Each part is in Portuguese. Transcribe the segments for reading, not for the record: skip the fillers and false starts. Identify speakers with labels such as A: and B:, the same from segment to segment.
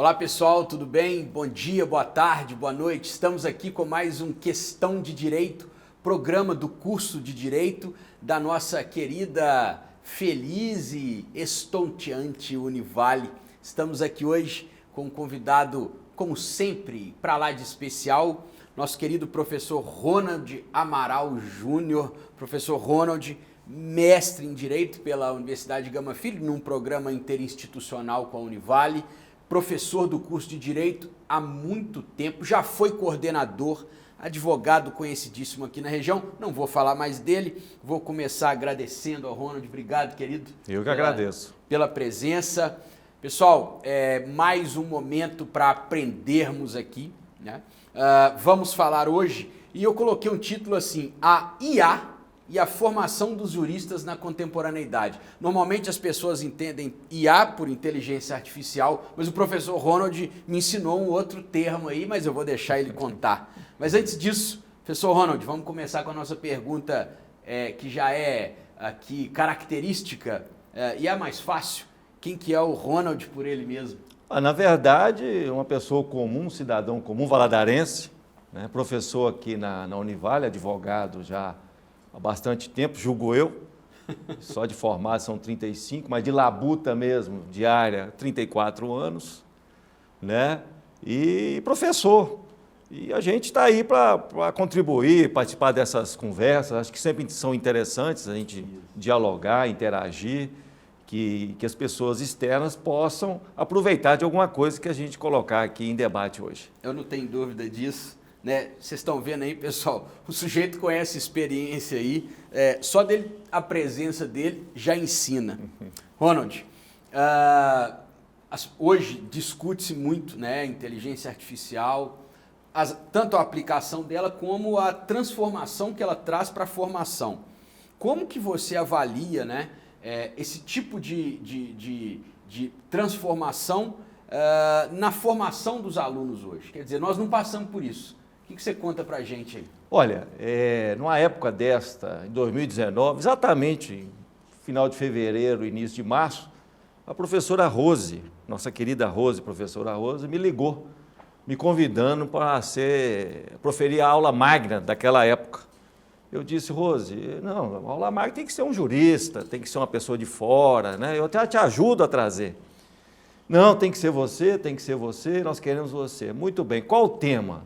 A: Olá pessoal, tudo bem? Bom dia, boa tarde, boa noite. Estamos aqui com mais um Questão de Direito, programa do curso de Direito da nossa querida, feliz e estonteante Univale. Estamos aqui hoje com um convidado, como sempre, para lá de especial, nosso querido professor Ronald Amaral Júnior. Professor Ronald, mestre em Direito pela Universidade Gama Filho, num programa interinstitucional com a Univale, professor do curso de Direito há muito tempo, já foi coordenador, advogado conhecidíssimo aqui na região. Não vou falar mais dele, vou começar agradecendo ao Ronald. Obrigado, querido.
B: Eu que agradeço.
A: Pela presença. Pessoal, mais um momento para aprendermos aqui, né? Vamos falar hoje, e eu coloquei um título assim, a IA e a formação dos juristas na contemporaneidade. Normalmente as pessoas entendem IA por inteligência artificial, mas o professor Ronald me ensinou um outro termo aí, mas eu vou deixar ele contar. Mas antes disso, professor Ronald, vamos começar com a nossa pergunta que já é aqui característica e é a mais fácil. Quem que é o Ronald por ele mesmo?
B: Na verdade, uma pessoa comum, um cidadão comum, valadarense, né, professor aqui na Univale, advogado já há bastante tempo, julgo eu, só de formado são 35, mas de labuta mesmo, diária, 34 anos, né? E professor. E a gente está aí para contribuir, participar dessas conversas, acho que sempre são interessantes a gente dialogar, interagir, que as pessoas externas possam aproveitar de alguma coisa que a gente colocar aqui em debate hoje.
A: Eu não tenho dúvida disso. Né? Vocês estão vendo aí, pessoal, o sujeito conhece experiência aí, só dele, a presença dele já ensina. Ronald, hoje discute-se muito, né, inteligência artificial, tanto a aplicação dela como a transformação que ela traz para a formação. Como que você avalia, né, esse tipo de transformação na formação dos alunos hoje? Quer dizer, nós não passamos por isso. O que você conta para a gente aí?
B: Olha, numa época desta, em 2019, exatamente final de fevereiro, início de março, a professora Rose, nossa querida Rose, professora Rose, me ligou, me convidando para proferir a aula magna daquela época. Eu disse, Rose, não, a aula magna tem que ser um jurista, tem que ser uma pessoa de fora, né? Eu até te ajudo a trazer. Não, tem que ser você, nós queremos você. Muito bem, qual o tema?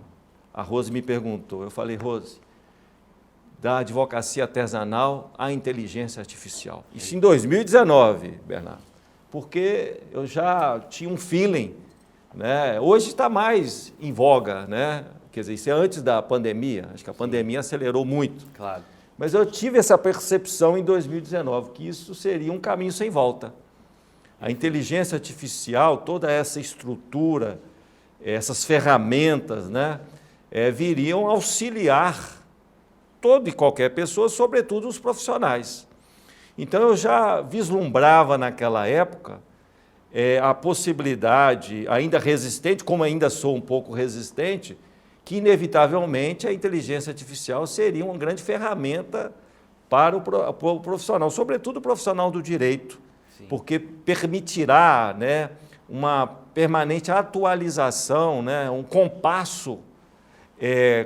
B: A Rose me perguntou, eu falei, Rose, da advocacia artesanal à inteligência artificial. Isso em 2019, Bernardo, porque eu já tinha um feeling, né? Hoje está mais em voga, né? Quer dizer, isso é antes da pandemia, acho que a pandemia acelerou muito.
A: Claro.
B: Mas eu tive essa percepção em 2019, que isso seria um caminho sem volta. A inteligência artificial, toda essa estrutura, essas ferramentas, né? Viriam auxiliar toda e qualquer pessoa, sobretudo os profissionais. Então eu já vislumbrava naquela época a possibilidade, ainda resistente, como ainda sou um pouco resistente, que inevitavelmente a inteligência artificial seria uma grande ferramenta para o profissional, sobretudo o profissional do direito, sim, porque permitirá, né, uma permanente atualização, né, um compasso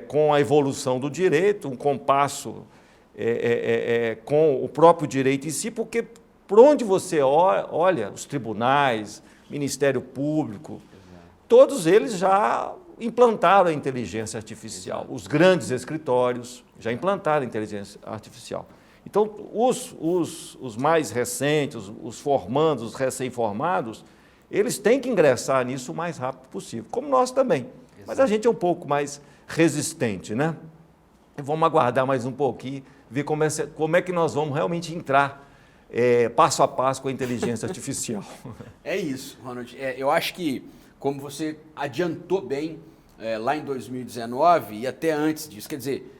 B: com a evolução do direito, um compasso com o próprio direito em si, porque por onde você olha, os tribunais, Ministério Público, todos eles já implantaram a inteligência artificial. Os grandes escritórios já implantaram a inteligência artificial. Então, os mais recentes, os formandos, os recém-formados, eles têm que ingressar nisso o mais rápido possível, como nós também. Mas a gente é um pouco mais resistente, né? Vamos aguardar mais um pouquinho, ver como é que nós vamos realmente entrar passo a passo com a inteligência artificial.
A: É isso, Ronald. Eu acho que, como você adiantou bem lá em 2019 e até antes disso, quer dizer,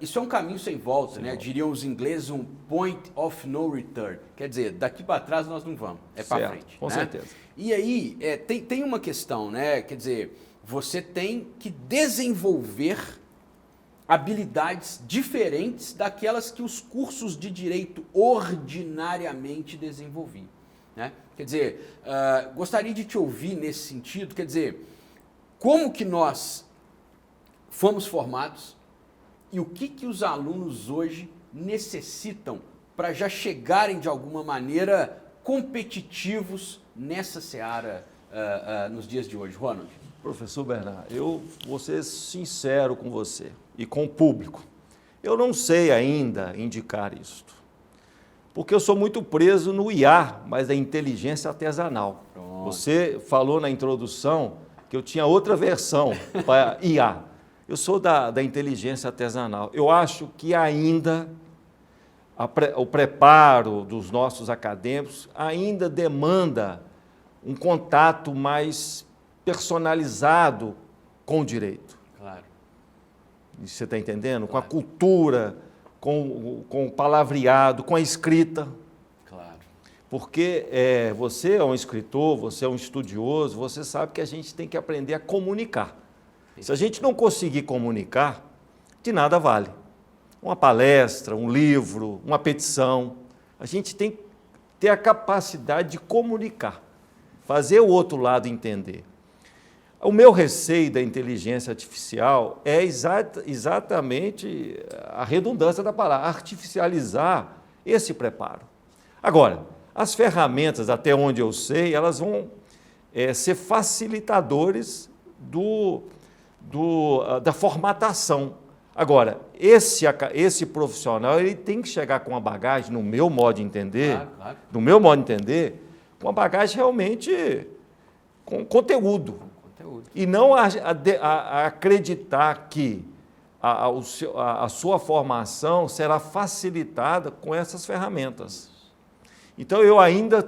A: isso é um caminho sem volta, né? Diriam os ingleses um point of no return. Quer dizer, daqui para trás nós não vamos, para frente.
B: Com certeza.
A: E aí, tem uma questão, né? Quer dizer, você tem que desenvolver habilidades diferentes daquelas que os cursos de direito ordinariamente desenvolviam. né? Quer dizer, gostaria de te ouvir nesse sentido, quer dizer, como que nós fomos formados e o que os alunos hoje necessitam para já chegarem de alguma maneira competitivos nessa seara nos dias de hoje, Ronald?
B: Professor Bernardo, eu vou ser sincero com você e com o público. Eu não sei ainda indicar isto, porque eu sou muito preso no IA, mas da inteligência artesanal. Pronto. Você falou na introdução que eu tinha outra versão para IA. Eu sou da inteligência artesanal. Eu acho que ainda o preparo dos nossos acadêmicos ainda demanda um contato mais personalizado com o direito.
A: Claro.
B: Você está entendendo?
A: Claro.
B: Com a cultura, com o palavreado, com a escrita.
A: Claro.
B: Porque você é um escritor, você é um estudioso, você sabe que a gente tem que aprender a comunicar. Se a gente não conseguir comunicar, de nada vale. Uma palestra, um livro, uma petição. A gente tem que ter a capacidade de comunicar, fazer o outro lado entender. O meu receio da inteligência artificial é exatamente a redundância da palavra, artificializar esse preparo. Agora, as ferramentas, até onde eu sei, elas vão ser facilitadores da formatação. Agora, esse profissional ele tem que chegar com uma bagagem, no meu modo de entender, com uma bagagem realmente com conteúdo. E não a acreditar que a sua formação será facilitada com essas ferramentas. Então, eu ainda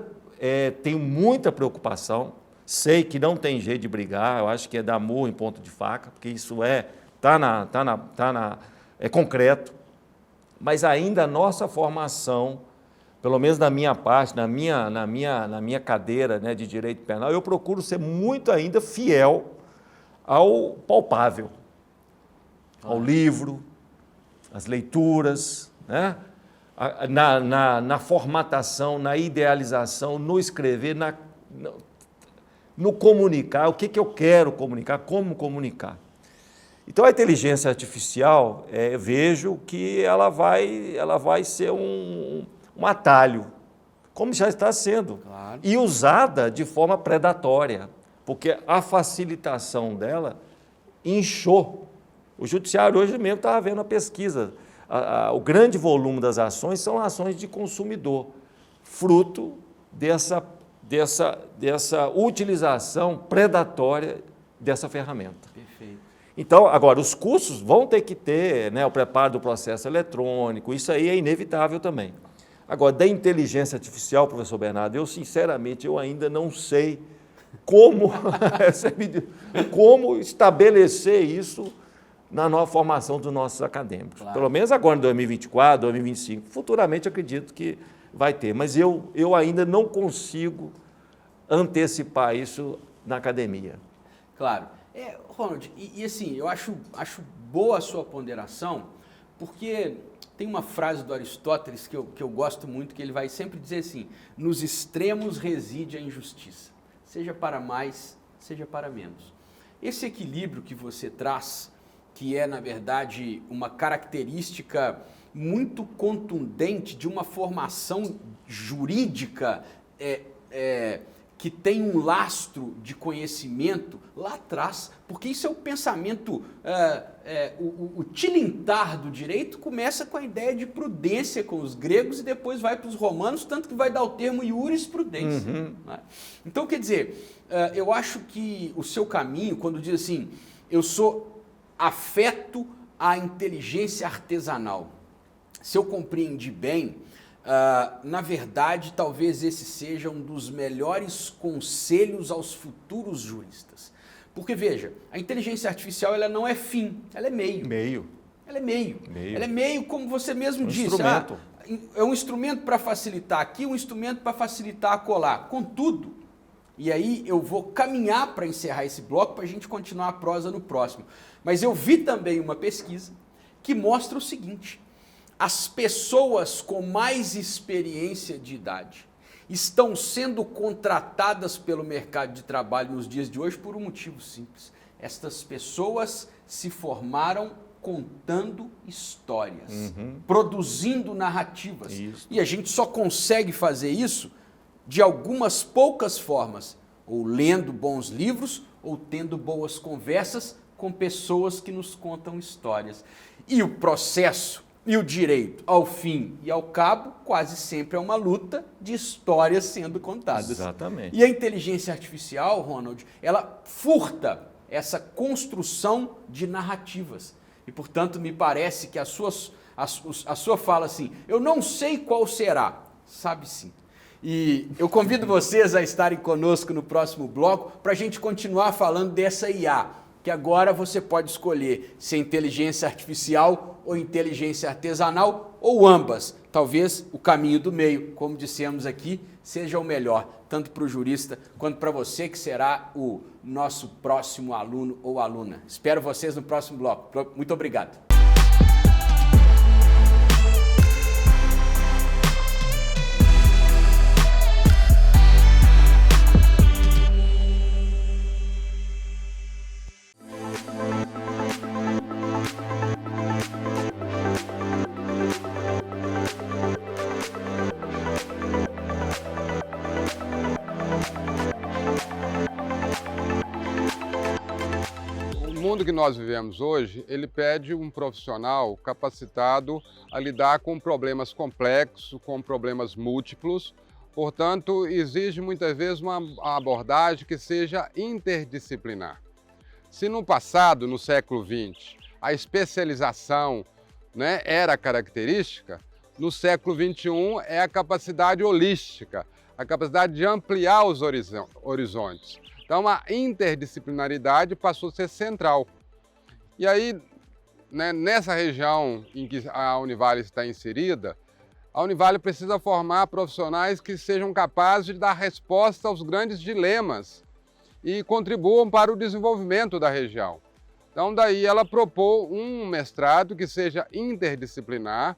B: tenho muita preocupação, sei que não tem jeito de brigar, eu acho que é dar murro em ponto de faca, porque isso é concreto, mas ainda a nossa formação, pelo menos na minha parte, na minha cadeira, né, de direito penal, eu procuro ser muito ainda fiel ao palpável, ao livro, às leituras, né? Na formatação, na idealização, no escrever, no comunicar, o que eu quero comunicar, como comunicar. Então, a inteligência artificial, vejo que ela vai ser um atalho, como já está sendo, claro. E usada de forma predatória, porque a facilitação dela inchou. O judiciário hoje mesmo estava vendo a pesquisa, o grande volume das ações são ações de consumidor, fruto dessa utilização predatória dessa ferramenta.
A: Perfeito.
B: Então, agora, os cursos vão ter que ter, né, o preparo do processo eletrônico, isso aí é inevitável também. Agora, da inteligência artificial, professor Bernardo, eu sinceramente ainda não sei como estabelecer isso na nova formação dos nossos acadêmicos. Claro. Pelo menos agora em 2024, 2025. Futuramente acredito que vai ter, mas eu ainda não consigo antecipar isso na academia.
A: Claro. Ronald, e assim, eu acho boa a sua ponderação, porque tem uma frase do Aristóteles que eu gosto muito, que ele vai sempre dizer assim: nos extremos reside a injustiça, seja para mais, seja para menos. Esse equilíbrio que você traz, que é, na verdade, uma característica muito contundente de uma formação jurídica que tem um lastro de conhecimento lá atrás, porque isso é o pensamento, o tilintar do direito começa com a ideia de prudência com os gregos e depois vai para os romanos, tanto que vai dar o termo jurisprudência. Uhum. Né? Então, quer dizer, eu acho que o seu caminho, quando diz assim, eu sou afeto à inteligência artesanal, se eu compreendi bem, na verdade, talvez esse seja um dos melhores conselhos aos futuros juristas. Porque, veja, a inteligência artificial ela não é fim, ela é meio. Ela é meio. Ela é meio, como você mesmo disse.
B: Instrumento.
A: É um instrumento para facilitar aqui, um instrumento para facilitar acolá. Contudo, e aí eu vou caminhar para encerrar esse bloco para a gente continuar a prosa no próximo. Mas eu vi também uma pesquisa que mostra o seguinte: as pessoas com mais experiência de idade estão sendo contratadas pelo mercado de trabalho nos dias de hoje por um motivo simples. Estas pessoas se formaram contando histórias, produzindo narrativas.
B: Isso.
A: E a gente só consegue fazer isso de algumas poucas formas, ou lendo bons livros, ou tendo boas conversas com pessoas que nos contam histórias. E o processo e o direito, ao fim e ao cabo, quase sempre é uma luta de histórias sendo contadas.
B: Exatamente.
A: E a inteligência artificial, Ronald, ela furta essa construção de narrativas. E, portanto, me parece que a sua fala assim, eu não sei qual será, sabe sim. E eu convido vocês a estarem conosco no próximo bloco para a gente continuar falando dessa IA, que agora você pode escolher se é inteligência artificial ou inteligência artesanal, ou ambas. Talvez o caminho do meio, como dissemos aqui, seja o melhor, tanto para o jurista quanto para você, que será o nosso próximo aluno ou aluna. Espero vocês no próximo bloco. Muito obrigado.
C: O mundo que nós vivemos hoje, ele pede um profissional capacitado a lidar com problemas complexos, com problemas múltiplos. Portanto, exige muitas vezes uma abordagem que seja interdisciplinar. Se no passado, no século XX, a especialização, né, era característica, no século XXI é a capacidade holística, a capacidade de ampliar os horizontes. Então, a interdisciplinaridade passou a ser central. E aí, né, nessa região em que a Univale está inserida, a Univale precisa formar profissionais que sejam capazes de dar resposta aos grandes dilemas e contribuam para o desenvolvimento da região. Então, daí ela propôs um mestrado que seja interdisciplinar,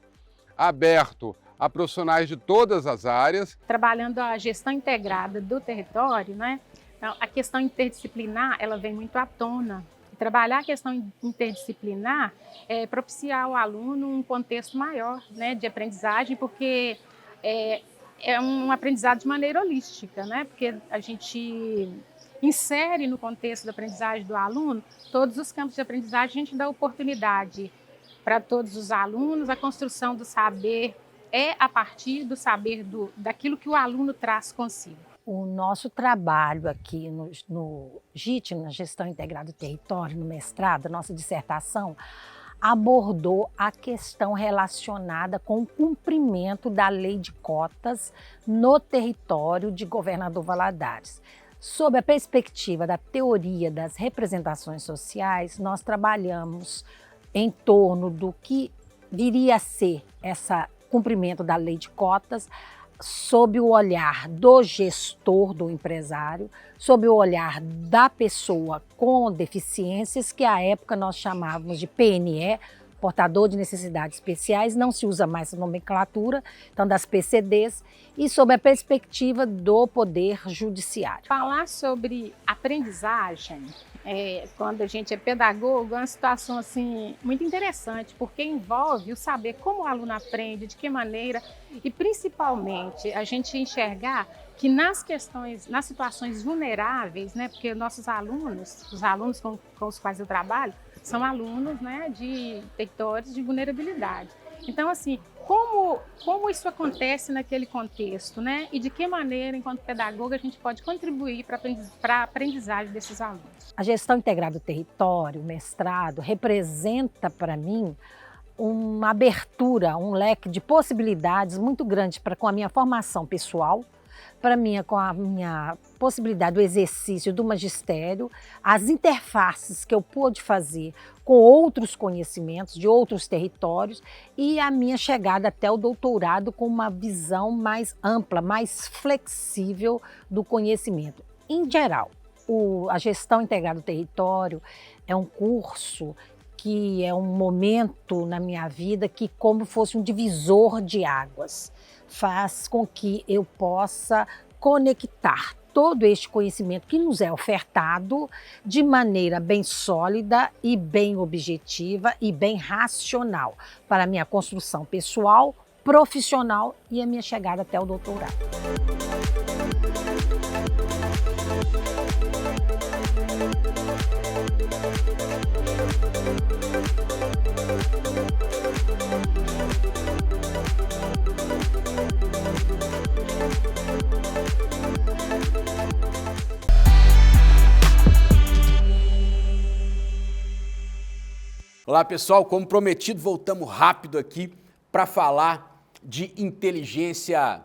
C: aberto a profissionais de todas as áreas.
D: Trabalhando a gestão integrada do território, né? Então, a questão interdisciplinar, ela vem muito à tona. Trabalhar a questão interdisciplinar é propiciar ao aluno um contexto maior, né, de aprendizagem, porque é um aprendizado de maneira holística, né? Porque a gente insere no contexto da aprendizagem do aluno todos os campos de aprendizagem, a gente dá oportunidade para todos os alunos, a construção do saber é a partir do saber daquilo que o aluno traz consigo.
E: O nosso trabalho aqui no GIT, na Gestão Integrada do Território, no mestrado, a nossa dissertação, abordou a questão relacionada com o cumprimento da lei de cotas no território de Governador Valadares. Sob a perspectiva da teoria das representações sociais, nós trabalhamos em torno do que viria a ser esse cumprimento da lei de cotas, sob o olhar do gestor, do empresário, sob o olhar da pessoa com deficiências, que à época nós chamávamos de PNE, portador de necessidades especiais, não se usa mais essa nomenclatura, então das PCDs, e sob a perspectiva do Poder Judiciário.
D: Falar sobre aprendizagem, quando a gente é pedagogo, é uma situação assim, muito interessante, porque envolve o saber como o aluno aprende, de que maneira, e principalmente a gente enxergar que nas situações vulneráveis, né, porque nossos alunos, os alunos com os quais eu trabalho, são alunos, né, de territórios de vulnerabilidade. Então, assim, como isso acontece naquele contexto, né? E de que maneira, enquanto pedagoga, a gente pode contribuir para a aprendizagem desses alunos?
E: A gestão integrada do território, o mestrado, representa para mim uma abertura, um leque de possibilidades muito grande com a minha formação pessoal, com a minha possibilidade do exercício do magistério, as interfaces que eu pude fazer com outros conhecimentos de outros territórios e a minha chegada até o doutorado com uma visão mais ampla, mais flexível do conhecimento. Em geral, a gestão integrada do território é um curso que é um momento na minha vida que como fosse um divisor de águas. faz com que eu possa conectar todo este conhecimento que nos é ofertado de maneira bem sólida e bem objetiva e bem racional para a minha construção pessoal, profissional e a minha chegada até o doutorado.
A: Olá pessoal, como prometido, voltamos rápido aqui para falar de inteligência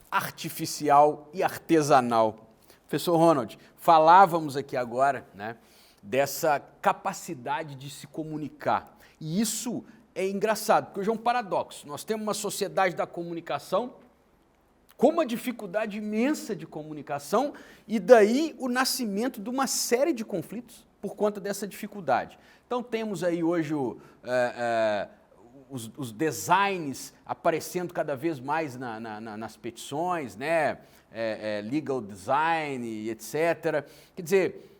A: artificial e artesanal. Professor Ronald, falávamos aqui agora, né, dessa capacidade de se comunicar. E isso é engraçado, porque hoje é um paradoxo. Nós temos uma sociedade da comunicação com uma dificuldade imensa de comunicação e daí o nascimento de uma série de conflitos por conta dessa dificuldade. Então temos aí hoje os designs aparecendo cada vez mais nas petições, né? Legal design, etc. Quer dizer,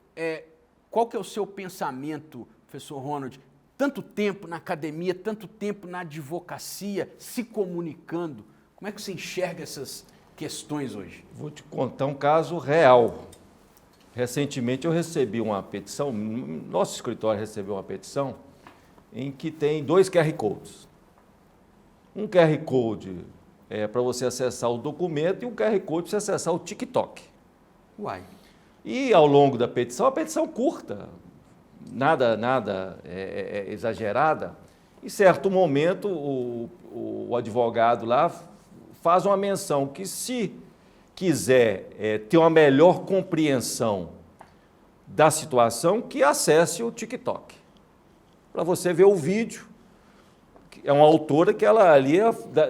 A: qual que é o seu pensamento, professor Ronald? Tanto tempo na academia, tanto tempo na advocacia, se comunicando. Como é que você enxerga essas questões hoje?
B: Vou te contar um caso real. Recentemente eu recebi uma petição, nosso escritório recebeu uma petição em que tem 2 QR Codes. Um QR Code é para você acessar o documento e um QR Code para você acessar o TikTok.
A: Uai. E
B: ao longo da petição, a petição curta, nada exagerada, em certo momento o advogado lá faz uma menção que se quiser ter uma melhor compreensão da situação, que acesse o TikTok. Para você ver o vídeo, é uma autora que ela ali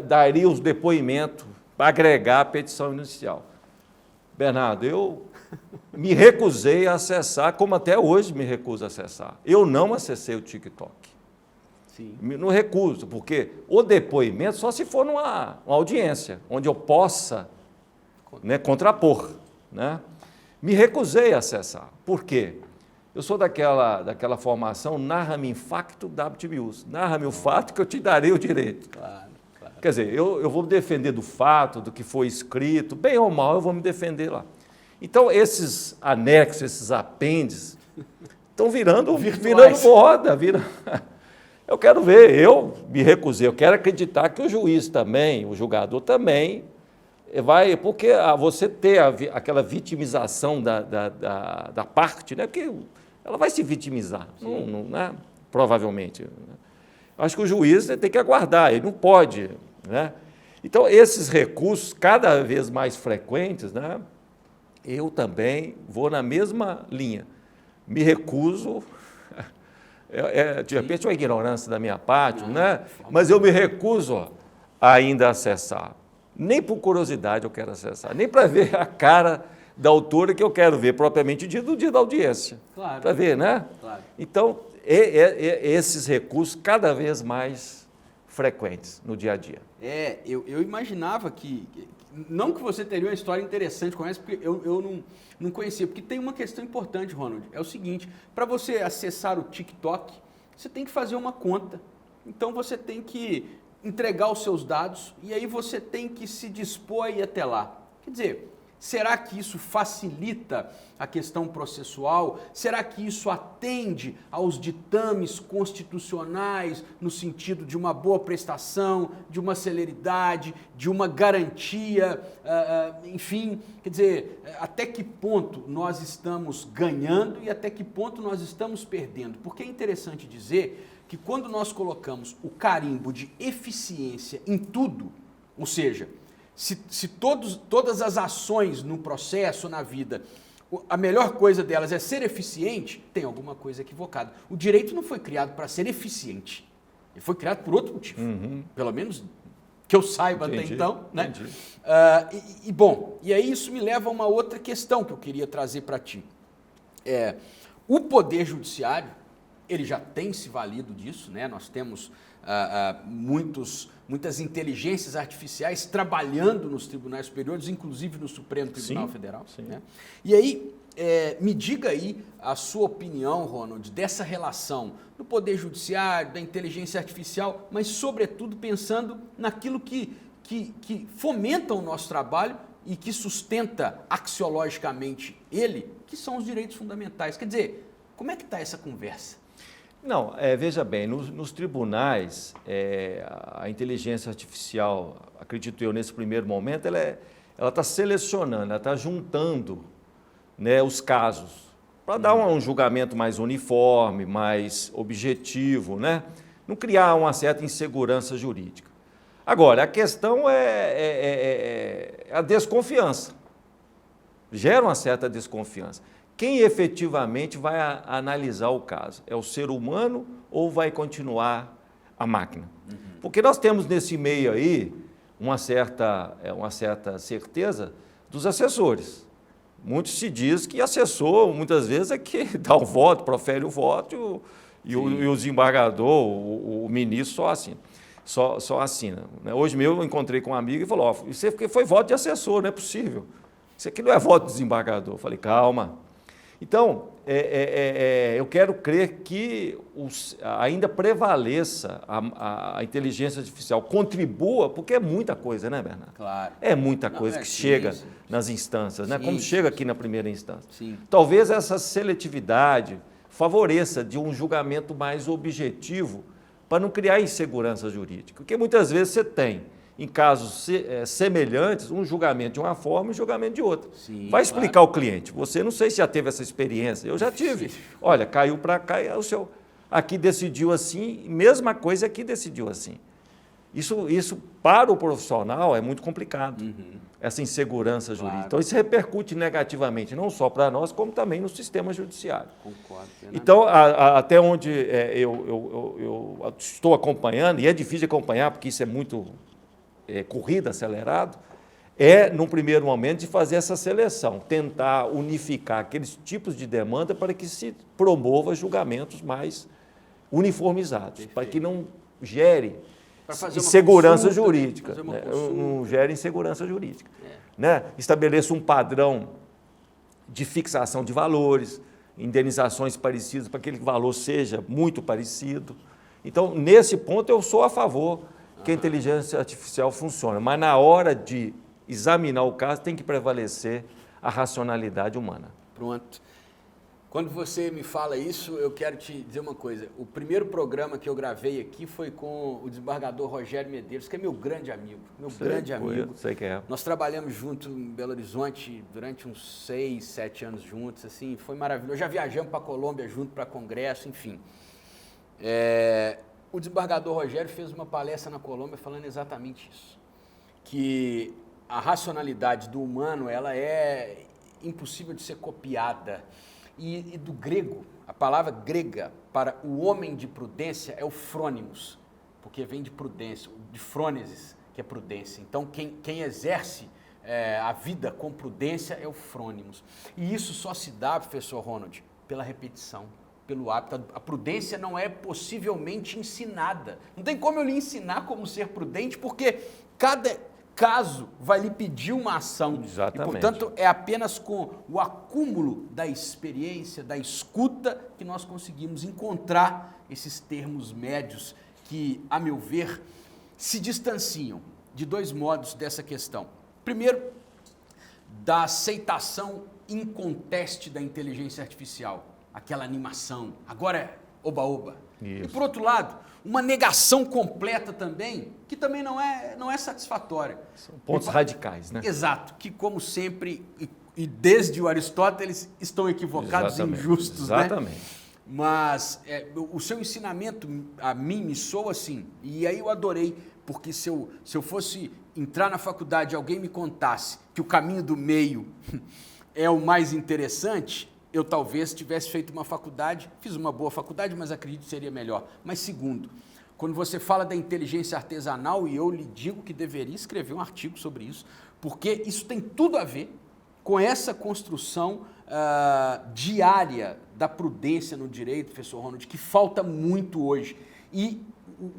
B: daria os depoimentos para agregar a petição inicial. Bernardo, eu me recusei a acessar, como até hoje me recuso a acessar. Eu não acessei o TikTok.
A: Sim.
B: Não recuso, porque o depoimento só se for numa audiência, onde eu possa, né, contrapor, né? Me recusei a acessar. Por quê? Eu sou daquela formação, narra-me facto dabit meus. Narra-me o fato que eu te darei o direito.
A: Claro, claro.
B: Quer dizer, eu vou me defender do fato, do que foi escrito, bem ou mal, eu vou me defender lá. Então, esses anexos, esses apêndices, estão virando moda. Eu quero ver, eu me recusei, eu quero acreditar que o juiz também, o julgador também, vai, porque você ter aquela vitimização da parte, né? Porque ela vai se vitimizar, né? Provavelmente. Acho que o juiz tem que aguardar, ele não pode, né? Então, esses recursos cada vez mais frequentes, né? Eu também vou na mesma linha. Me recuso, de repente uma ignorância da minha parte, né? Mas eu me recuso ainda a acessar. Nem por curiosidade eu quero acessar, nem para ver a cara da autora que eu quero ver propriamente no dia da audiência.
A: Claro.
B: Para ver, né?
A: Claro.
B: Então, esses recursos cada vez mais frequentes no dia a dia.
A: Eu imaginava que, não que você teria uma história interessante com essa, porque eu não conhecia, porque tem uma questão importante, Ronald, é o seguinte, para você acessar o TikTok, você tem que fazer uma conta, então você tem que entregar os seus dados e aí você tem que se dispor a ir até lá. Quer dizer, será que isso facilita a questão processual? Será que isso atende aos ditames constitucionais no sentido de uma boa prestação, de uma celeridade, de uma garantia, enfim, quer dizer, até que ponto nós estamos ganhando e até que ponto nós estamos perdendo? Porque é interessante dizer que quando nós colocamos o carimbo de eficiência em tudo, ou seja, se todas as ações no processo, na vida, a melhor coisa delas é ser eficiente, tem alguma coisa equivocada. O direito não foi criado para ser eficiente, ele foi criado por outro motivo, pelo menos que eu saiba até então. Né? Bom, e aí isso me leva a uma outra questão que eu queria trazer para ti. O Poder Judiciário, ele já tem se valido disso, né? Nós temos muitas inteligências artificiais trabalhando nos tribunais superiores, inclusive no Supremo Tribunal Federal.
B: Sim.
A: Né? E aí, me diga aí a sua opinião, Ronald, dessa relação do Poder Judiciário, da inteligência artificial, mas, sobretudo, pensando naquilo que fomenta o nosso trabalho e que sustenta axiologicamente ele, que são os direitos fundamentais. Quer dizer, como é que está essa conversa?
B: Não, veja bem, nos tribunais, a inteligência artificial, acredito eu, nesse primeiro momento, ela está selecionando, ela está juntando, né, os casos para dar um julgamento mais uniforme, mais objetivo, né? Não criar uma certa insegurança jurídica. Agora, a questão é a desconfiança. Gera uma certa desconfiança. Quem efetivamente vai analisar o caso? É o ser humano ou vai continuar a máquina? Porque nós temos nesse meio aí uma certa certeza dos assessores. Muito se diz que assessor, muitas vezes, é que dá o voto, profere o voto e o desembargador, o ministro, só assina. Só assina. Hoje mesmo eu encontrei com um amigo e falou, isso foi voto de assessor, não é possível. Isso aqui não é voto de desembargador. Eu falei, calma. Então, eu quero crer que ainda prevaleça a inteligência artificial, contribua, porque é muita coisa, né, Bernardo?
A: Claro.
B: É muita coisa que chega
A: sim.
B: nas instâncias, né?
A: Sim.
B: Como chega aqui na primeira instância.
A: Sim.
B: Talvez essa seletividade favoreça de um julgamento mais objetivo para não criar insegurança jurídica. Porque muitas vezes você tem, em casos semelhantes, um julgamento de uma forma e um julgamento de outra.
A: Sim,
B: vai explicar ao cliente. Você não sei se já teve essa experiência, eu já tive. Olha, caiu para cá e o seu aqui decidiu assim, mesma coisa aqui decidiu assim. Isso para o profissional é muito complicado, essa insegurança jurídica.
A: Claro.
B: Então isso repercute negativamente, não só para nós, como também no sistema judiciário.
A: Concordo.
B: Então, até onde eu estou acompanhando, e é difícil acompanhar porque isso é muito corrida, acelerado, num primeiro momento, de fazer essa seleção, tentar unificar aqueles tipos de demanda para que se promova julgamentos mais uniformizados, perfeito, para que não gere insegurança jurídica, né? Não gere insegurança jurídica. Né? Estabeleça um padrão de fixação de valores, indenizações parecidas, para que aquele valor seja muito parecido. Então, nesse ponto, eu sou a favor que a inteligência artificial funcione, mas na hora de examinar o caso tem que prevalecer a racionalidade humana.
A: Pronto. Quando você me fala isso, eu quero te dizer uma coisa. O primeiro programa que eu gravei aqui foi com o desembargador Rogério Medeiros, que é meu grande amigo.
B: Sei que é.
A: Nós trabalhamos junto em Belo Horizonte durante uns 6, 7 anos juntos, assim, foi maravilhoso. Já viajamos para a Colômbia junto para congresso, enfim. O desembargador Rogério fez uma palestra na Colômbia falando exatamente isso, que a racionalidade do humano ela é impossível de ser copiada. E do grego, a palavra grega para o homem de prudência é o frônimos, porque vem de prudência, de frônesis, que é prudência. Então, quem exerce a vida com prudência é o frônimos. E isso só se dá, professor Ronald, pela repetição, pelo hábito. A prudência não é possivelmente ensinada. Não tem como eu lhe ensinar como ser prudente, porque cada caso vai lhe pedir uma ação.
B: Exatamente.
A: E, portanto, é apenas com o acúmulo da experiência, da escuta, que nós conseguimos encontrar esses termos médios que, a meu ver, se distanciam de dois modos dessa questão. Primeiro, da aceitação inconteste da inteligência artificial, aquela animação, agora é oba-oba. E, por outro lado, uma negação completa também, que também não é satisfatória.
B: São pontos radicais, né?
A: Exato, que como sempre, e desde o Aristóteles, estão equivocados e injustos,
B: exatamente.
A: Né? Mas o seu ensinamento a mim me soa assim, e aí eu adorei, porque se eu fosse entrar na faculdade e alguém me contasse que o caminho do meio é o mais interessante, eu talvez tivesse feito uma faculdade, fiz uma boa faculdade, mas acredito que seria melhor. Mas segundo, quando você fala da inteligência artesanal, e eu lhe digo que deveria escrever um artigo sobre isso, porque isso tem tudo a ver com essa construção diária da prudência no direito, professor Ronald, que falta muito hoje. E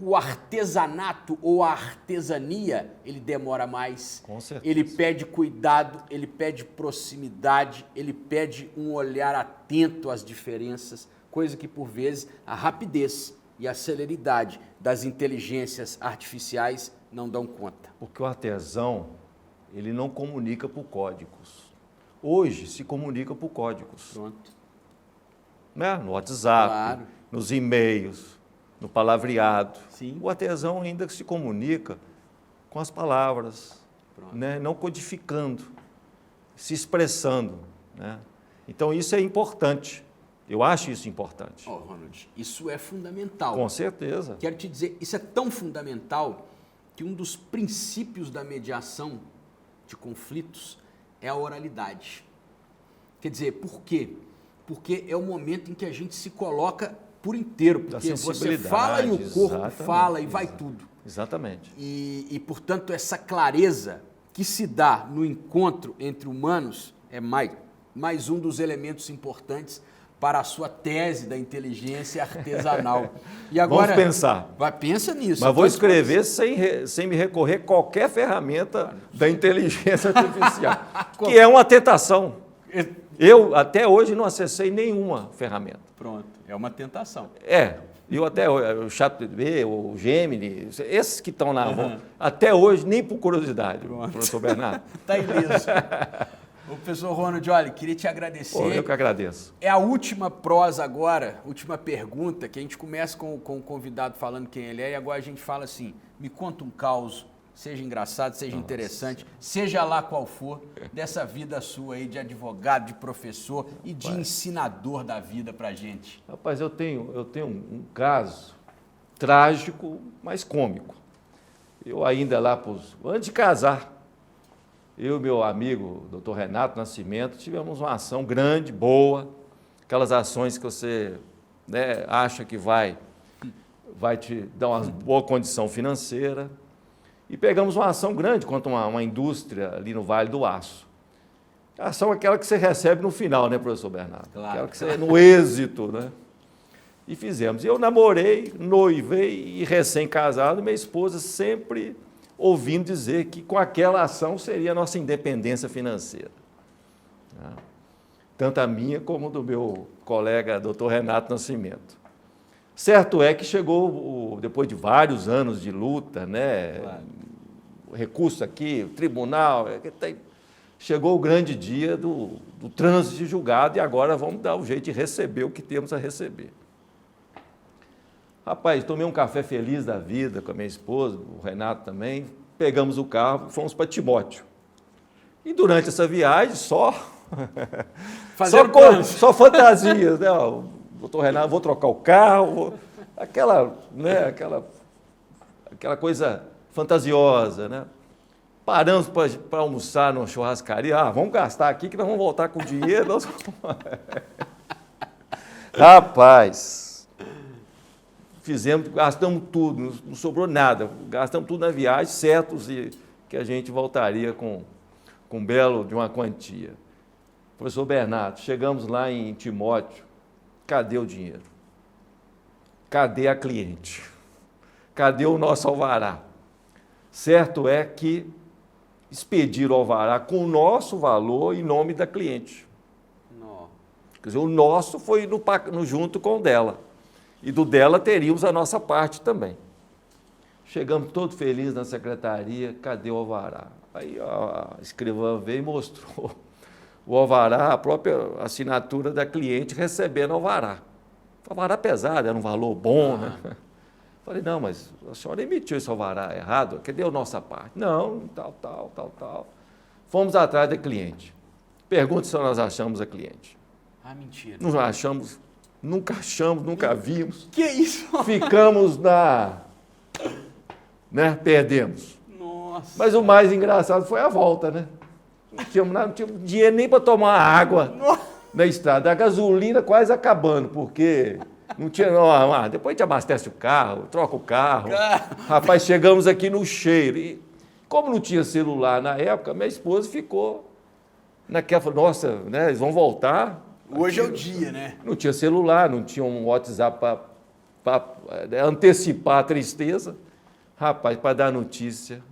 A: o artesanato ou a artesania, ele demora mais.
B: Com certeza.
A: Ele pede cuidado, ele pede proximidade, ele pede um olhar atento às diferenças, coisa que, por vezes, a rapidez e a celeridade das inteligências artificiais não dão conta.
B: Porque o artesão, ele não comunica por códigos. Hoje se comunica por códigos.
A: Pronto.
B: Né? No WhatsApp,
A: Claro.
B: nos e-mails, no palavreado.
A: Sim.
B: O artesão ainda se comunica com as palavras,
A: Pronto.
B: né? Não codificando, se expressando. Né? Então isso é importante. Eu acho isso importante.
A: Ó, Ronald, isso é fundamental.
B: Com certeza.
A: Quero te dizer, isso é tão fundamental que um dos princípios da mediação de conflitos é a oralidade. Quer dizer, por quê? Porque é o momento em que a gente se coloca por inteiro, porque você fala e o corpo fala e vai tudo.
B: Exatamente.
A: E, portanto, essa clareza que se dá no encontro entre humanos é mais um dos elementos importantes para a sua tese da inteligência artesanal. E agora,
B: vamos pensar.
A: Pensa nisso.
B: Mas vou escrever sem me recorrer a qualquer ferramenta da inteligência artificial, que é uma tentação. Eu, até hoje, não acessei nenhuma ferramenta.
A: Pronto, é uma tentação.
B: Eu até o ChatGPT, o Gemini, esses que estão lá, até hoje, nem por curiosidade, professor Bernardo.
A: Está ileso. Ô, professor Ronald, olha, queria te agradecer.
B: Pô, eu que agradeço.
A: É a última prosa agora, última pergunta, que a gente começa com o convidado falando quem ele é, e agora a gente fala assim, me conta um caos, seja engraçado, seja interessante, seja lá qual for, dessa vida sua aí de advogado, de professor e de ensinador da vida pra gente.
B: Rapaz, eu tenho um caso trágico, mas cômico. Eu ainda lá, antes de casar, eu e meu amigo, doutor Renato Nascimento, tivemos uma ação grande, boa, aquelas ações que você, né, acha que vai te dar uma boa condição financeira. E pegamos uma ação grande contra uma indústria ali no Vale do Aço. A ação é aquela que você recebe no final, né, professor Bernardo?
A: Claro.
B: Aquela que você, no êxito, né? E fizemos. Eu namorei, noivei e recém-casado, minha esposa sempre ouvindo dizer que com aquela ação seria a nossa independência financeira. Tanto a minha como do meu colega, doutor Renato Nascimento. Certo é que chegou, depois de vários anos de luta, né, recurso aqui, o tribunal, chegou o grande dia do trânsito de julgado e agora vamos dar um jeito de receber o que temos a receber. Rapaz, tomei um café feliz da vida com a minha esposa, o Renato também, pegamos o carro, fomos para Timóteo. E durante essa viagem, só fantasias, né? Doutor Renato, vou trocar o carro, aquela coisa fantasiosa, né? Paramos para almoçar numa churrascaria, vamos gastar aqui que nós vamos voltar com dinheiro. Rapaz, gastamos tudo, não sobrou nada, gastamos tudo na viagem, certos e que a gente voltaria com um belo de uma quantia. Professor Bernardo, chegamos lá em Timóteo, cadê o dinheiro? Cadê a cliente? Cadê o nosso alvará? Certo é que expediram o alvará com o nosso valor em nome da cliente.
A: Não.
B: Quer dizer, o nosso foi junto com o dela. E do dela teríamos a nossa parte também. Chegamos todos felizes na secretaria, cadê o alvará? Aí a escrivã veio e mostrou o alvará, a própria assinatura da cliente recebendo o alvará. O alvará pesado, era um valor bom, né? Falei, não, mas a senhora emitiu esse alvará errado, cadê a nossa parte? Não, tal. Fomos atrás da cliente. Pergunta se nós achamos a cliente.
A: Mentira.
B: Não achamos, nunca vimos.
A: Que isso?
B: Ficamos perdemos.
A: Nossa.
B: Mas o mais engraçado foi a volta, né? Não tínhamos dinheiro nem para tomar água na estrada. A gasolina quase acabando, porque não tinha. Depois a gente abastece o carro, troca o carro. Rapaz, chegamos aqui no cheiro. E como não tinha celular na época, minha esposa ficou naquela. Falou, nossa, né, eles vão voltar.
A: Hoje é o dia, né?
B: Não tinha celular, não tinha um WhatsApp para antecipar a tristeza. Rapaz, para dar notícia,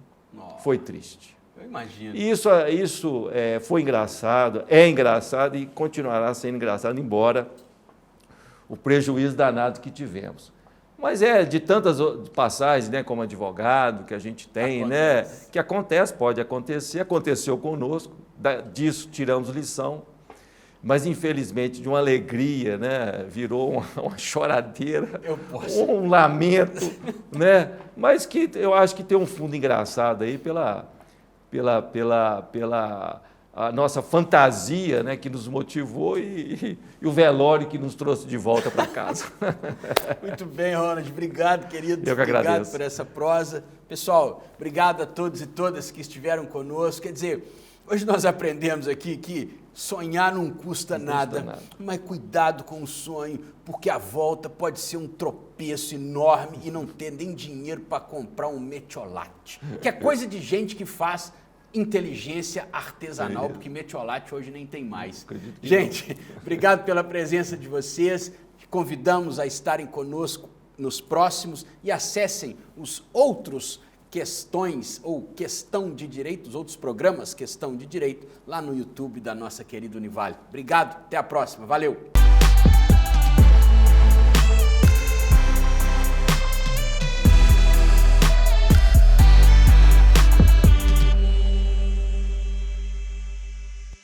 B: foi triste.
A: Eu imagino.
B: E isso foi engraçado, é engraçado e continuará sendo engraçado, embora o prejuízo danado que tivemos. Mas de tantas passagens, né, como advogado que a gente tem, né, que pode acontecer, aconteceu conosco, disso tiramos lição, mas infelizmente de uma alegria, né, virou uma choradeira, um lamento, né, mas que eu acho que tem um fundo engraçado aí pela a nossa fantasia, né, que nos motivou e o velório que nos trouxe de volta para casa.
A: Muito bem, Ronald. Obrigado, querido.
B: Eu que agradeço.
A: Obrigado por essa prosa. Pessoal, obrigado a todos e todas que estiveram conosco. Quer dizer, hoje nós aprendemos aqui que sonhar não custa nada, mas cuidado com o sonho, porque a volta pode ser um tropeço enorme e não ter nem dinheiro para comprar um metiolate, que é coisa de gente que faz inteligência artesanal, porque metiolate hoje nem tem mais. Gente, obrigado pela presença de vocês. Convidamos a estarem conosco nos próximos e acessem os outros questões ou Questão de Direito, os outros programas Questão de Direito, lá no YouTube da nossa querida Univale. Obrigado, até a próxima. Valeu!